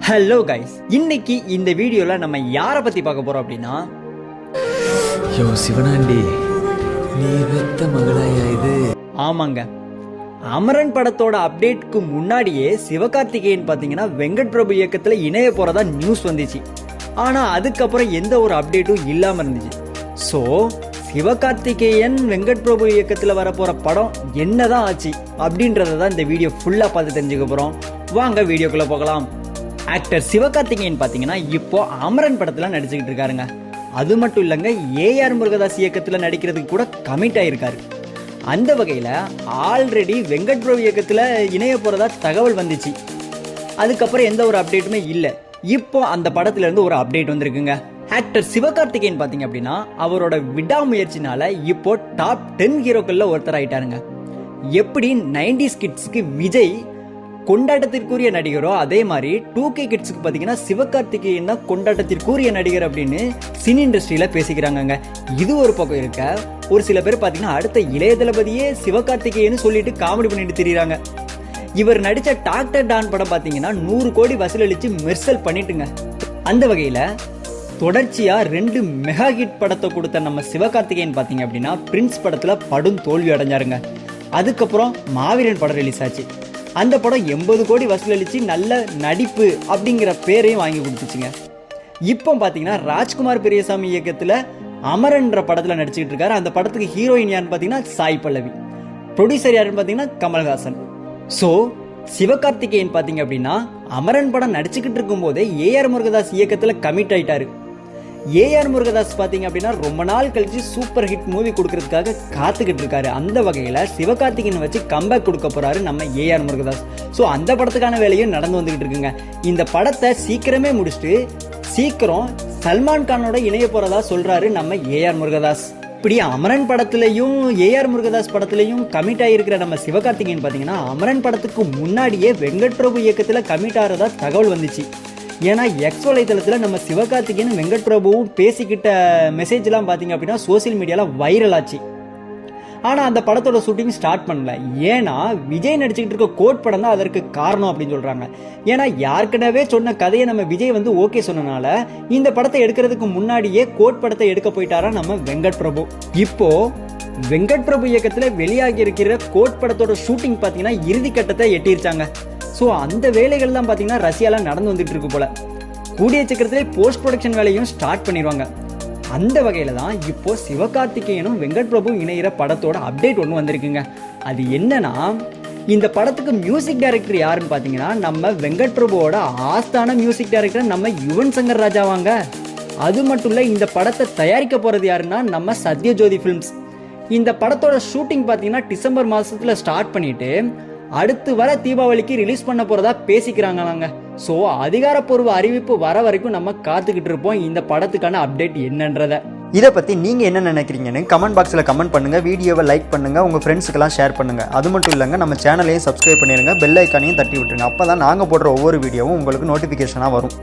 Hello guys, இன்னைக்கு இந்த வீடியோல நம்ம யாரை பத்தி பார்க்க போறோம் அப்படின்னா, சிவனாண்டி நீ வெத்த மகளாயா இது? ஆமாங்க, அமரன் படத்தோட அப்டேட்க்கு முன்னாடியே சிவகார்த்திகேயன் பாத்தீங்கன்னா வெங்கட் பிரபு இயக்கத்துல இணைய போறதா நியூஸ் வந்துச்சு. ஆனா அதுக்கப்புறம் எந்த ஒரு அப்டேட்டும் இல்லாம இருந்துச்சு. ஸோ சிவகார்த்திகேயன் வெங்கட் பிரபு இயக்கத்துல வரப்போற படம் என்னதான் ஆச்சு அப்படின்றத தான் இந்த வீடியோ ஃபுல்லா பார்த்து தெரிஞ்சுக்க போறோம். வாங்க வீடியோக்குள்ள போகலாம். ஆக்டர் சிவகார்த்திகேயன் பார்த்தீங்கன்னா இப்போ அமரன் படத்தில் நடிச்சுக்கிட்டு இருக்காருங்க. அது மட்டும் இல்லைங்க, ஏஆர் முருகதாஸ் இயக்கத்தில் நடிக்கிறதுக்கு கூட கமிட் ஆகியிருக்காரு. அந்த வகையில் ஆல்ரெடி வெங்கட் பிரபு இயக்கத்தில் இணைய போகிறதா தகவல் வந்துச்சு. அதுக்கப்புறம் எந்த ஒரு அப்டேட்டுமே இல்லை. இப்போ அந்த படத்துலேருந்து ஒரு அப்டேட் வந்திருக்குங்க. ஆக்டர் சிவகார்த்திகேயன் பார்த்தீங்க அப்படின்னா அவரோட விடாமுயற்சினால இப்போ டாப் 10 ஹீரோக்களில் ஒருத்தர் ஆயிட்டாருங்க. எப்படி 90s கிட்ஸ்க்கு விஜய் கொண்டாட்டத்திற்குரிய நடிகரோ அதே மாதிரி 2K கிட்ஸுக்கு பார்த்தீங்கன்னா சிவகார்த்திகேயன் தான் கொண்டாட்டத்திற்குரிய நடிகர் அப்படின்னு சினி இண்டஸ்ட்ரியில் பேசிக்கிறாங்க. இது ஒரு பக்கம் இருக்க, ஒரு சில பேர் பார்த்தீங்கன்னா அடுத்த இளைய தளபதியே சிவகார்த்திகேயன் சொல்லிட்டு காமெடி பண்ணிட்டு திரியிறாங்க. இவர் நடித்த டாக்டர் டான் படம் பார்த்தீங்கன்னா 100 கோடி வசூலளிச்சு மெர்சல் பண்ணிட்டுங்க. அந்த வகையில் தொடர்ச்சியாக 2 மெகா ஹிட் படத்தை கொடுத்த நம்ம சிவகார்த்திகேயன் பார்த்தீங்க அப்படின்னா பிரின்ஸ் படத்தில் படும் தோல்வி அடைஞ்சாருங்க. அதுக்கப்புறம் மாவீரன் படம் ரிலீஸ் ஆச்சு. அந்த படம் 80 கோடி வசூலளிச்சு நல்ல நடிப்பு அப்படிங்கிற பேரையும் வாங்கி கொடுத்துச்சுங்க. இப்போ பார்த்தீங்கன்னா ராஜ்குமார் பெரியசாமி இயக்கத்தில் அமரன்ற படத்தில் நடிச்சுக்கிட்டு இருக்காரு. அந்த படத்துக்கு ஹீரோயின் யாருன்னு பார்த்தீங்கன்னா சாய் பல்லவி, ப்ரொடியூசர் யாருன்னு பார்த்தீங்கன்னா கமல்ஹாசன். ஸோ சிவகார்த்திகேயன் பார்த்தீங்க அப்படின்னா அமரன் படம் நடிச்சுக்கிட்டு இருக்கும் போதே ஏஆர் முருகதாஸ் இயக்கத்தில் கமிட் ஆயிட்டாரு. ஏஆர் முருகதாஸ் பார்த்தீங்க அப்படின்னா ரொம்ப நாள் கழிச்சு சூப்பர் ஹிட் மூவி கொடுக்கறதுக்காக காத்துக்கிட்டு இருக்காரு. அந்த வகையில் சிவகார்த்திகேயன் வச்சு கம்பேக் கொடுக்க போறாரு நம்ம ஏஆர் முருகதாஸ். ஸோ அந்த படத்துக்கான வேலையும் நடந்து வந்துகிட்டு இருக்குங்க. இந்த படத்தை சீக்கிரமே முடிச்சுட்டு சீக்கிரம் சல்மான் கானோட இணைய போறதா சொல்றாரு நம்ம ஏஆர் முருகதாஸ். இப்படி அமரன் படத்துலையும் ஏஆர் முருகதாஸ் படத்துலையும் கமிட் ஆகிருக்கிற நம்ம சிவகார்த்திகேயன் பார்த்தீங்கன்னா அமரன் படத்துக்கு முன்னாடியே வெங்கட் பிரபு இயக்கத்தில் கமிட் ஆகிறதா தகவல் வந்துச்சு. ஏன்னா எக்ஸ் வலைதளத்தில் நம்ம சிவகார்த்திகேயன் வெங்கட் பிரபுவும் பேசிக்கிட்ட மெசேஜ்லாம் பார்த்தீங்க அப்படின்னா சோசியல் மீடியாவில் வைரல் ஆச்சு. ஆனால் அந்த படத்தோட ஷூட்டிங் ஸ்டார்ட் பண்ணல. ஏன்னா விஜய் நடிச்சுக்கிட்டு இருக்க கோட் படம் தான் அதற்கு காரணம் அப்படின்னு சொல்கிறாங்க. ஏன்னா யாருக்கிட்டவே சொன்ன கதையை நம்ம விஜய் ஓகே சொன்னனால இந்த படத்தை எடுக்கிறதுக்கு முன்னாடியே கோட் படத்தை எடுக்க போயிட்டாரா நம்ம வெங்கட் பிரபு. இப்போ வெங்கட் பிரபு இயக்கத்தில் வெளியாகி இருக்கிற கோட் படத்தோட ஷூட்டிங் பார்த்தீங்கன்னா இறுதி கட்டத்தை எட்டிருச்சாங்க. ஸோ அந்த வேலைகள் தான் பார்த்தீங்கன்னா ரஷ்யாலாம் நடந்து வந்துட்டு இருக்கு போல. கூடிய சீக்கிரத்திலே போஸ்ட் ப்ரொடக்ஷன் வேலையும் ஸ்டார்ட் பண்ணிடுவாங்க. அந்த வகையில் தான் இப்போ சிவகார்த்திகேயனும் வெங்கட் பிரபு இணையிற படத்தோட அப்டேட் ஒன்று வந்திருக்குங்க. அது என்னன்னா, இந்த படத்துக்கு மியூசிக் டைரக்டர் யாருன்னு பார்த்தீங்கன்னா நம்ம வெங்கட் பிரபுவோட ஆஸ்தான மியூசிக் டைரக்டர் நம்ம யுவன் சங்கர் ராஜாவாங்க. அது மட்டும் இல்லை, இந்த படத்தை தயாரிக்க போகிறது யாருன்னா நம்ம சத்யஜோதி ஃபிலிம்ஸ். இந்த படத்தோட ஷூட்டிங் பார்த்தீங்கன்னா டிசம்பர் மாதத்தில் ஸ்டார்ட் பண்ணிட்டு அடுத்து வர தீபாவளிக்கு ரிலீஸ் பண்ண போறதா பேசிக்கிறாங்களாங்க. ஸோ அதிகாரப்பூர்வ அறிவிப்பு வர வரைக்கும் நம்ம காத்துக்கிட்டு இருப்போம் இந்த படத்துக்கான அப்டேட் என்னன்றத. இதை பற்றி நீங்கள் என்ன நினைக்கிறீங்கன்னு கமெண்ட் பாக்ஸில் கமெண்ட் பண்ணுங்கள். வீடியோவை லைக் பண்ணுங்கள், உங்கள் ஃப்ரெண்ட்ஸுக்கெல்லாம் ஷேர் பண்ணுங்கள். அது மட்டும் இல்லைங்க, நம்ம சேனலையும் சப்ஸ்கிரைப் பண்ணிடுங்க, பெல் ஐக்கானையும் தட்டி விட்டுருங்க. அப்போ தான் நாங்கள் போடுற ஒவ்வொரு வீடியோவும் உங்களுக்கு நோட்டிஃபிகேஷனாக வரும்.